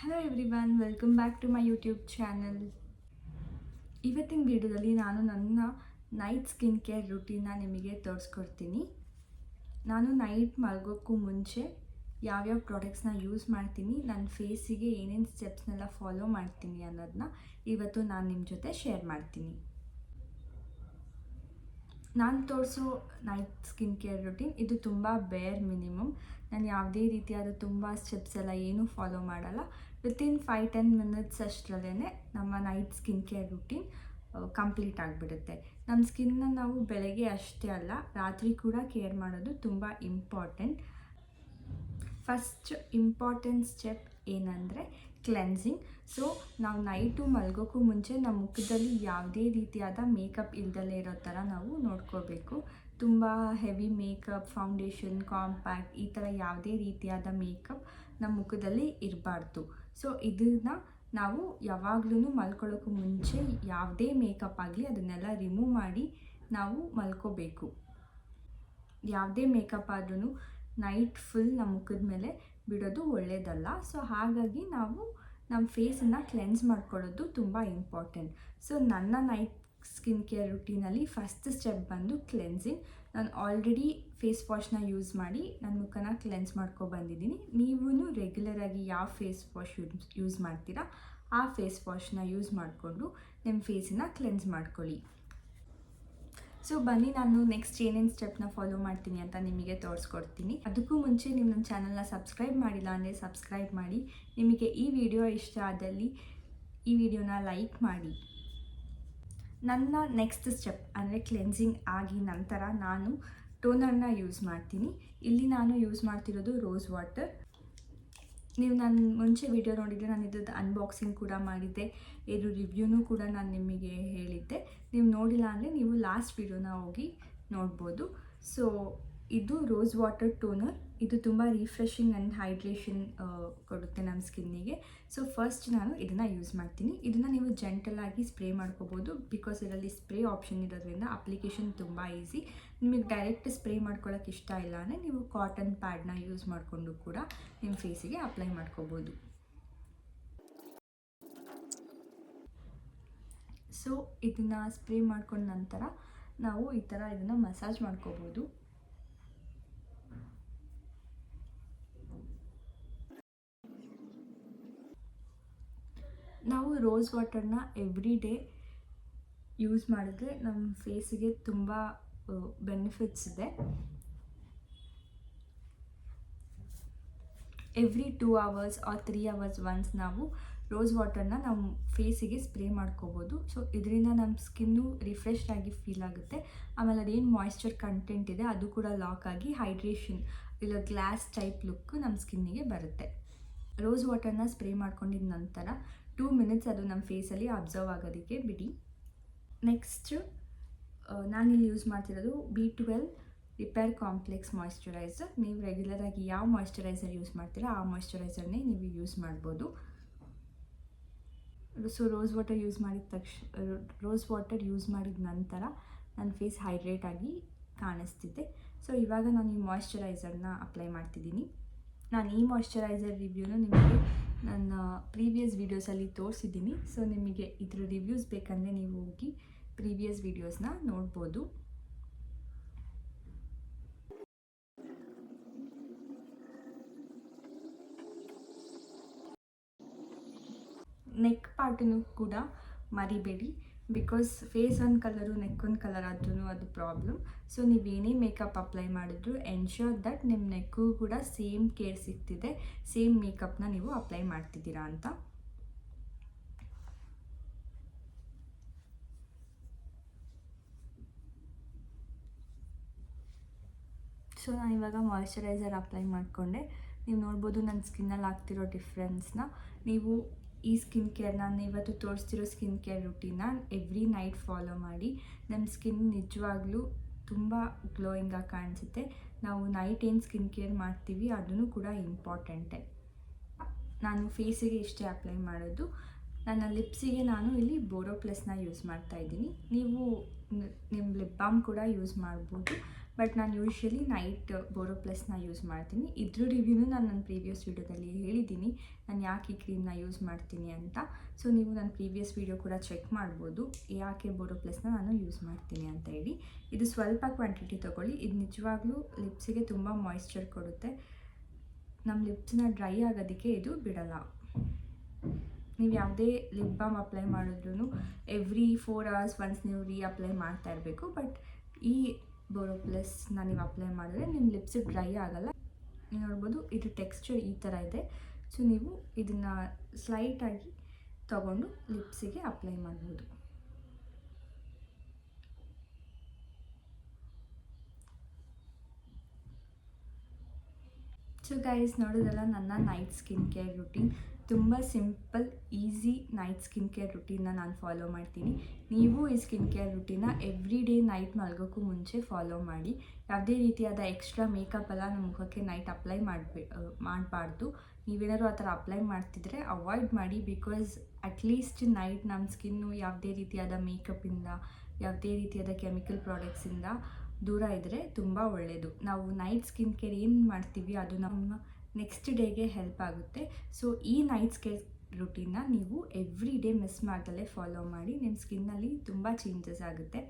Hello everyone, welcome back to my YouTube channel. ಇವತ್ತಿನ ವಿಡಿಯೋದಲ್ಲಿ ನಾನು ನನ್ನ ನೈಟ್ ಸ್ಕಿನ್ ಕೇರ್ ರುಟೀನ್ನ ನಿಮಗೆ ತೋರಿಸ್ಕೊಡ್ತೀನಿ. ನಾನು ನೈಟ್ ಮಲಗೋಕ್ಕೂ ಮುಂಚೆ ಯಾವ್ಯಾವ ಪ್ರಾಡಕ್ಟ್ಸ್ನ ಯೂಸ್ ಮಾಡ್ತೀನಿ, ನನ್ನ ಫೇಸಿಗೆ ಏನೇನು ಸ್ಟೆಪ್ಸ್ನೆಲ್ಲ ಫಾಲೋ ಮಾಡ್ತೀನಿ ಅನ್ನೋದನ್ನ ಇವತ್ತು ನಾನು ನಿಮ್ಮ ಜೊತೆ ಶೇರ್ ಮಾಡ್ತೀನಿ. ನಾನು ತೋರಿಸೋ ನೈಟ್ ಸ್ಕಿನ್ ಕೇರ್ ರುಟೀನ್ ಇದು ತುಂಬ ಬೇರ್ ಮಿನಿಮಮ್. ನಾನು ಯಾವುದೇ ರೀತಿಯಾದ ತುಂಬ ಸ್ಟೆಪ್ಸ್ ಎಲ್ಲ ಏನೂ ಫಾಲೋ ಮಾಡಲ್ಲ. ವಿತಿನ್ 5-10 ಮಿನಿಟ್ಸ್ ಅಷ್ಟರಲ್ಲೇ ನಮ್ಮ night skin care routine complete ಆಗಿಬಿಡುತ್ತೆ. ನಮ್ಮ ಸ್ಕಿನ್ನ ನಾವು ಬೆಳಗ್ಗೆ ಅಷ್ಟೇ ಅಲ್ಲ, ರಾತ್ರಿ ಕೂಡ ಕೇರ್ ಮಾಡೋದು ತುಂಬ ಇಂಪಾರ್ಟೆಂಟ್. ಫಸ್ಟ್ ಇಂಪಾರ್ಟೆಂಟ್ ಸ್ಟೆಪ್ ಏನಂದರೆ ಕ್ಲೆನ್ಸಿಂಗ್. ಸೊ ನಾವು ನೈಟು ಮಲಗೋಕ್ಕೂ ಮುಂಚೆ ನಮ್ಮ ಮುಖದಲ್ಲಿ ಯಾವುದೇ ರೀತಿಯಾದ ಮೇಕಪ್ ಇಲ್ದಲೇ ಇರೋ ಥರ ನಾವು ನೋಡ್ಕೋಬೇಕು. ತುಂಬ ಹೆವಿ ಮೇಕಪ್, ಫೌಂಡೇಶನ್, ಕಾಂಪ್ಯಾಕ್ಟ್ ಈ ಥರ ಯಾವುದೇ ರೀತಿಯಾದ ಮೇಕಪ್ ನಮ್ಮ ಮುಖದಲ್ಲಿ ಇರಬಾರ್ದು. ಸೊ ಇದನ್ನು ನಾವು ಯಾವಾಗಲೂ ಮಲ್ಕೊಳ್ಳೋಕ್ಕೂ ಮುಂಚೆ ಯಾವುದೇ ಮೇಕಪ್ ಆಗಲಿ ಅದನ್ನೆಲ್ಲ ರಿಮೂವ್ ಮಾಡಿ ನಾವು ಮಲ್ಕೋಬೇಕು. ಯಾವುದೇ ಮೇಕಪ್ ಆದ್ರೂ ನೈಟ್ ಫುಲ್ ನಮ್ಮ ಮುಖದ ಮೇಲೆ ಬಿಡೋದು ಒಳ್ಳೆಯದಲ್ಲ. ಸೊ ಹಾಗಾಗಿ ನಾವು ನಮ್ಮ ಫೇಸನ್ನು ಕ್ಲೆನ್ಸ್ ಮಾಡ್ಕೊಳ್ಳೋದು ತುಂಬ ಇಂಪಾರ್ಟೆಂಟ್. ಸೊ ನನ್ನ ನೈಟ್ ಸ್ಕಿನ್ ಕೇರ್ ರುಟೀನಲ್ಲಿ ಫಸ್ಟ್ ಸ್ಟೆಪ್ ಬಂದು ಕ್ಲೆನ್ಸಿಂಗ್. ನಾನು ಆಲ್ರೆಡಿ ಫೇಸ್ ವಾಶ್ನ ಯೂಸ್ ಮಾಡಿ ನನ್ನ ಮುಖನ ಕ್ಲೆನ್ಸ್ ಮಾಡ್ಕೊಬಂದಿದ್ದೀನಿ. ನೀವೂ ರೆಗ್ಯುಲರಾಗಿ ಯಾವ ಫೇಸ್ ವಾಶ್ ಯೂಸ್ ಮಾಡ್ತೀರಾ ಆ ಫೇಸ್ ವಾಶ್ನ ಯೂಸ್ ಮಾಡಿಕೊಂಡು ನಿಮ್ಮ ಫೇಸನ್ನು ಕ್ಲೆನ್ಸ್ ಮಾಡ್ಕೊಳ್ಳಿ. ಸೊ ಬನ್ನಿ, ನಾನು ನೆಕ್ಸ್ಟ್ ಏನೇನು ಸ್ಟೆಪ್ನ ಫಾಲೋ ಮಾಡ್ತೀನಿ ಅಂತ ನಿಮಗೆ ತೋರಿಸ್ಕೊಡ್ತೀನಿ. ಅದಕ್ಕೂ ಮುಂಚೆ ನೀವು ನನ್ನ ಚಾನಲ್ನ ಸಬ್ಸ್ಕ್ರೈಬ್ ಮಾಡಿಲ್ಲ ಅಂದರೆ ಸಬ್ಸ್ಕ್ರೈಬ್ ಮಾಡಿ. ನಿಮಗೆ ಈ ವಿಡಿಯೋ ಇಷ್ಟ ಆದಲ್ಲಿ ಈ ವಿಡಿಯೋನ ಲೈಕ್ ಮಾಡಿ. ನನ್ನ ನೆಕ್ಸ್ಟ್ ಸ್ಟೆಪ್ ಅಂದರೆ ಕ್ಲೆನ್ಸಿಂಗ್ ಆಗಿ ನಂತರ ನಾನು ಟೋನರ್ನ ಯೂಸ್ ಮಾಡ್ತೀನಿ. ಇಲ್ಲಿ ನಾನು ಯೂಸ್ ಮಾಡ್ತಿರೋದು ರೋಸ್ ವಾಟರ್. ನೀವು ನಾನು ಮುಂಚೆ ವಿಡಿಯೋ ನೋಡಿದರೆ ನಾನು ಇದ್ರದ್ದು ಅನ್ಬಾಕ್ಸಿಂಗ್ ಕೂಡ ಮಾಡಿದ್ದೆ, ಇದು ರಿವ್ಯೂನೂ ಕೂಡ ನಾನು ನಿಮಗೆ ಹೇಳಿದ್ದೆ. ನೀವು ನೋಡಿಲ್ಲ ಅಂದರೆ ನೀವು ಲಾಸ್ಟ್ ವಿಡಿಯೋನ ಹೋಗಿ ನೋಡ್ಬೋದು. ಸೊ ಇದು ರೋಸ್ ವಾಟರ್ ಟೋನರ್. ಇದು ತುಂಬ ರಿಫ್ರೆಶಿಂಗ್ ಆ್ಯಂಡ್ ಹೈಡ್ರೇಷನ್ ಕೊಡುತ್ತೆ ನಮ್ಮ ಸ್ಕಿನ್ನಿಗೆ. ಸೊ ಫಸ್ಟ್ ನಾನು ಇದನ್ನು ಯೂಸ್ ಮಾಡ್ತೀನಿ. ಇದನ್ನು ನೀವು ಜೆಂಟಲಾಗಿ ಸ್ಪ್ರೇ ಮಾಡ್ಕೋಬೋದು, ಬಿಕಾಸ್ ಇದರಲ್ಲಿ ಸ್ಪ್ರೇ ಆಪ್ಷನ್ ಇರೋದ್ರಿಂದ ಅಪ್ಲಿಕೇಶನ್ ತುಂಬ ಈಸಿ. ನಿಮಗೆ ಡೈರೆಕ್ಟ್ ಸ್ಪ್ರೇ ಮಾಡ್ಕೊಳ್ಳೋಕೆ ಇಷ್ಟ ಇಲ್ಲ ಅಂದರೆ ನೀವು ಕಾಟನ್ ಪ್ಯಾಡ್ನ ಯೂಸ್ ಮಾಡಿಕೊಂಡು ಕೂಡ ನಿಮ್ಮ ಫೇಸಿಗೆ ಅಪ್ಲೈ ಮಾಡ್ಕೋಬೋದು. ಸೊ ಇದನ್ನು ಸ್ಪ್ರೇ ಮಾಡ್ಕೊಂಡ ನಂತರ ನಾವು ಈ ಥರ ಇದನ್ನು ಮಸಾಜ್ ಮಾಡ್ಕೋಬೋದು. ನಾವು ರೋಸ್ ವಾಟರ್ನ ಎವ್ರಿ ಡೇ ಯೂಸ್ ಮಾಡಿದ್ರೆ ನಮ್ಮ ಫೇಸಿಗೆ ತುಂಬ ಬೆನಿಫಿಟ್ಸ್ ಇದೆ. Every 2 hours or 3 hours once ನಾವು ರೋಸ್ ವಾಟರ್ನ ನಮ್ಮ ಫೇಸಿಗೆ ಸ್ಪ್ರೇ ಮಾಡ್ಕೋಬೋದು. ಸೊ ಇದರಿಂದ ನಮ್ಮ ಸ್ಕಿನ್ನು ರಿಫ್ರೆಶ್ ಆಗಿ ಫೀಲ್ ಆಗುತ್ತೆ. ಆಮೇಲೆ ಅದೇನು ಮಾಯ್ಶ್ಚರ್ ಕಂಟೆಂಟ್ ಇದೆ ಅದು ಕೂಡ ಲಾಕ್ ಆಗಿ ಹೈಡ್ರೇಷನ್ ಇಲ್ಲ ಗ್ಲಾಸ್ ಟೈಪ್ ಲುಕ್ ನಮ್ಮ ಸ್ಕಿನ್ನಿಗೆ ಬರುತ್ತೆ. ರೋಸ್ ವಾಟರ್ನ ಸ್ಪ್ರೇ ಮಾಡ್ಕೊಂಡಿದ ನಂತರ 2 minutes ಅದು ನಮ್ಮ ಫೇಸಲ್ಲಿ ಅಬ್ಸರ್ವ್ ಆಗೋದಕ್ಕೆ ಬಿಡಿ. ನೆಕ್ಸ್ಟು ನಾನಿಲ್ಲಿ ಯೂಸ್ ಮಾಡ್ತಿರೋದು B12 ರಿಪೇರ್ ಕಾಂಪ್ಲೆಕ್ಸ್ ಮಾಯ್ಶ್ಚರೈಸರ್. ನೀವು ರೆಗ್ಯುಲರಾಗಿ ಯಾವ ಮಾಯ್ಶ್ಚರೈಸರ್ ಯೂಸ್ ಮಾಡ್ತೀರಾ ಆ ಮಾಯ್ಶ್ಚರೈಸರ್ನೇ ನೀವು ಯೂಸ್ ಮಾಡ್ಬೋದು. ಸೊ ರೋಸ್ ವಾಟರ್ ಯೂಸ್ ಮಾಡಿದ ನಂತರ ನನ್ನ ಫೇಸ್ ಹೈಡ್ರೇಟ್ ಆಗಿ ಕಾಣಿಸ್ತಿದೆ. ಸೊ ಇವಾಗ ನಾನು ಈ ಮಾಯ್ಶ್ಚರೈಸರ್ನ ಅಪ್ಲೈ ಮಾಡ್ತಿದ್ದೀನಿ. ನಾನು ಈ ಮಾಯ್ಶ್ಚರೈಸರ್ ರಿವ್ಯೂನು ನಿಮಗೆ ನನ್ನ ಪ್ರೀವಿಯಸ್ ವೀಡಿಯೋಸಲ್ಲಿ ತೋರಿಸಿದ್ದೀನಿ. ಸೊ ನಿಮಗೆ ಇದ್ರ ರಿವ್ಯೂಸ್ ಬೇಕಂದರೆ ನೀವು ಹೋಗಿ ಪ್ರೀವಿಯಸ್ ವೀಡಿಯೋಸ್ನ ನೋಡ್ಬೋದು. ನೆಕ್ ಪಾರ್ಟನ್ನು ಕೂಡ ಮರಿಬೇಡಿ, ಬಿಕಾಸ್ ಫೇಸ್ ಒಂದು ಕಲರು ನೆಕ್ ಒಂದು ಕಲರ್ ಆದ್ರೂ ಅದು ಪ್ರಾಬ್ಲಮ್. ಸೊ ನೀವೇನೇ ಮೇಕಪ್ ಅಪ್ಲೈ ಮಾಡಿದ್ರು ಎನ್ಶ್ಯೂರ್ ದಟ್ ನಿಮ್ಮ ನೆಕ್ಕು ಕೂಡ ಸೇಮ್ ಕೇರ್ ಸಿಗ್ತಿದೆ, ಸೇಮ್ ಮೇಕಪ್ನ ನೀವು ಅಪ್ಲೈ ಮಾಡ್ತಿದ್ದೀರಾ ಅಂತ. ಸೊ ನಾನು ಇವಾಗ ಮಾಯ್ಶ್ಚರೈಸರ್ ಅಪ್ಲೈ ಮಾಡಿಕೊಂಡೆ. ನೀವು ನೋಡ್ಬೋದು ನನ್ನ ಸ್ಕಿನ್ನಲ್ಲಿ ಆಗ್ತಿರೋ ಡಿಫ್ರೆನ್ಸ್ನ. ನೀವು ಈ ಸ್ಕಿನ್ ಕೇರ್ ನಾನು ಇವತ್ತು ತೋರಿಸ್ತಿರೋ ಸ್ಕಿನ್ ಕೇರ್ ರುಟೀನ್ನ ಎವ್ರಿ ನೈಟ್ ಫಾಲೋ ಮಾಡಿ. ನಮ್ಮ ಸ್ಕಿನ್ ನಿಜವಾಗ್ಲೂ ತುಂಬ ಗ್ಲೋಯಿಂಗಾಗಿ ಕಾಣಿಸುತ್ತೆ. ನಾವು ನೈಟ್ ಏನು ಸ್ಕಿನ್ ಕೇರ್ ಮಾಡ್ತೀವಿ ಅದೂ ಕೂಡ ಇಂಪಾರ್ಟೆಂಟೇ. ನಾನು ಫೇಸಿಗೆ ಇಷ್ಟೇ ಅಪ್ಲೈ ಮಾಡೋದು. ನನ್ನ ಲಿಪ್ಸಿಗೆ ನಾನು ಇಲ್ಲಿ ಬೋರೋಪ್ಲಸ್ನ ಯೂಸ್ ಮಾಡ್ತಾಯಿದ್ದೀನಿ. ನೀವು ನಿಮ್ಮ ಲಿಪ್ ಬಾಮ್ ಕೂಡ ಯೂಸ್ ಮಾಡ್ಬೋದು, ಬಟ್ ನಾನು ಯೂಶ್ವಲಿ ನೈಟ್ ಬೋರೋಪ್ಲಸ್ನ ಯೂಸ್ ಮಾಡ್ತೀನಿ. ಇದ್ರ ರಿವ್ಯೂನು ನಾನು ನನ್ನ ಪ್ರೀವಿಯಸ್ ವೀಡಿಯೋದಲ್ಲಿ ಹೇಳಿದ್ದೀನಿ, ನಾನು ಯಾಕೆ ಈ ಕ್ರೀಮ್ನ ಯೂಸ್ ಮಾಡ್ತೀನಿ ಅಂತ. ಸೊ ನೀವು ನನ್ನ ಪ್ರೀವಿಯಸ್ ವೀಡಿಯೋ ಕೂಡ ಚೆಕ್ ಮಾಡ್ಬೋದು, ಯಾಕೆ ಬೋರೋಪ್ಲಸ್ನ ನಾನು ಯೂಸ್ ಮಾಡ್ತೀನಿ ಅಂತ ಹೇಳಿ. ಇದು ಸ್ವಲ್ಪ ಕ್ವಾಂಟಿಟಿ ತೊಗೊಳ್ಳಿ. ಇದು ನಿಜವಾಗ್ಲೂ ಲಿಪ್ಸಿಗೆ ತುಂಬ ಮಾಯಿಶ್ಚರ್ ಕೊಡುತ್ತೆ. ನಮ್ಮ ಲಿಪ್ಸ್ನ ಡ್ರೈ ಆಗೋದಕ್ಕೆ ಇದು ಬಿಡಲ್ಲ. ನೀವು ಯಾವುದೇ ಲಿಪ್ ಬಾಮ್ ಅಪ್ಲೈ ಮಾಡಿದ್ರೂ ಎವ್ರಿ 4 hours ಒನ್ಸ್ ನೀವು ಅಪ್ಲೈ ಮಾಡ್ತಾ ಇರಬೇಕು. ಬಟ್ ಈ ಬೋರೋಪ್ಲಸ್ನ ನೀವು ಅಪ್ಲೈ ಮಾಡಿದ್ರೆ ನಿಮ್ಮ ಲಿಪ್ಸ್ ಡ್ರೈ ಆಗೋಲ್ಲ. ನೀವು ನೋಡ್ಬೋದು ಇದು ಟೆಕ್ಸ್ಚರ್ ಈ ಥರ ಇದೆ. ಸೊ ನೀವು ಇದನ್ನು ಸ್ಲೈಟಾಗಿ ತಗೊಂಡು ಲಿಪ್ಸಿಗೆ ಅಪ್ಲೈ ಮಾಡ್ಬೋದು. ಸೊ ಗೈಸ್, ನೋಡೋದಲ್ಲ ನನ್ನ ನೈಟ್ ಸ್ಕಿನ್ ಕೇರ್ ರುಟೀನ್. ತುಂಬ simple, easy night skin care ರುಟೀನ್ನ ನಾನು ಫಾಲೋ ಮಾಡ್ತೀನಿ. ನೀವು ಈ ಸ್ಕಿನ್ ಕೇರ್ ರುಟೀನ್ನ ಎವ್ರಿ ಡೇ ನೈಟ್ ಮಲಗೋಕ್ಕೂ ಮುಂಚೆ ಫಾಲೋ ಮಾಡಿ. ಯಾವುದೇ ರೀತಿಯಾದ ಎಕ್ಸ್ಟ್ರಾ ಮೇಕಪ್ ಎಲ್ಲ ನಮ್ಮ ಮುಖಕ್ಕೆ ನೈಟ್ ಅಪ್ಲೈ ಮಾಡಬಾರ್ದು. ನೀವೇನಾದ್ರು ಆ ಥರ ಅಪ್ಲೈ ಮಾಡ್ತಿದ್ರೆ ಅವಾಯ್ಡ್ ಮಾಡಿ. ಬಿಕಾಸ್ ಅಟ್ಲೀಸ್ಟ್ ನೈಟ್ ನಮ್ಮ ಸ್ಕಿನ್ನು ಯಾವುದೇ ರೀತಿಯಾದ ಮೇಕಪ್ಪಿಂದ, ಯಾವುದೇ ರೀತಿಯಾದ ಕೆಮಿಕಲ್ ಪ್ರಾಡಕ್ಟ್ಸಿಂದ ದೂರ ಇದ್ದರೆ ತುಂಬ ಒಳ್ಳೆಯದು. ನಾವು ನೈಟ್ ಸ್ಕಿನ್ ಕೇರ್ ಏನು ಮಾಡ್ತೀವಿ ಅದು ನಮ್ಮ ನೆಕ್ಸ್ಟ್ ಡೇಗೆ ಹೆಲ್ಪ್ ಆಗುತ್ತೆ. ಸೊ ಈ ನೈಟ್ ಕೇರ್ ರುಟೀನ್ನ ನೀವು ಎವ್ರಿ ಡೇ ಮಿಸ್ ಮಾಡ್ದಲೇ ಫಾಲೋ ಮಾಡಿ. ನಿಮ್ಮ ಸ್ಕಿನ್ನಲ್ಲಿ ತುಂಬ ಚೇಂಜಸ್ ಆಗುತ್ತೆ.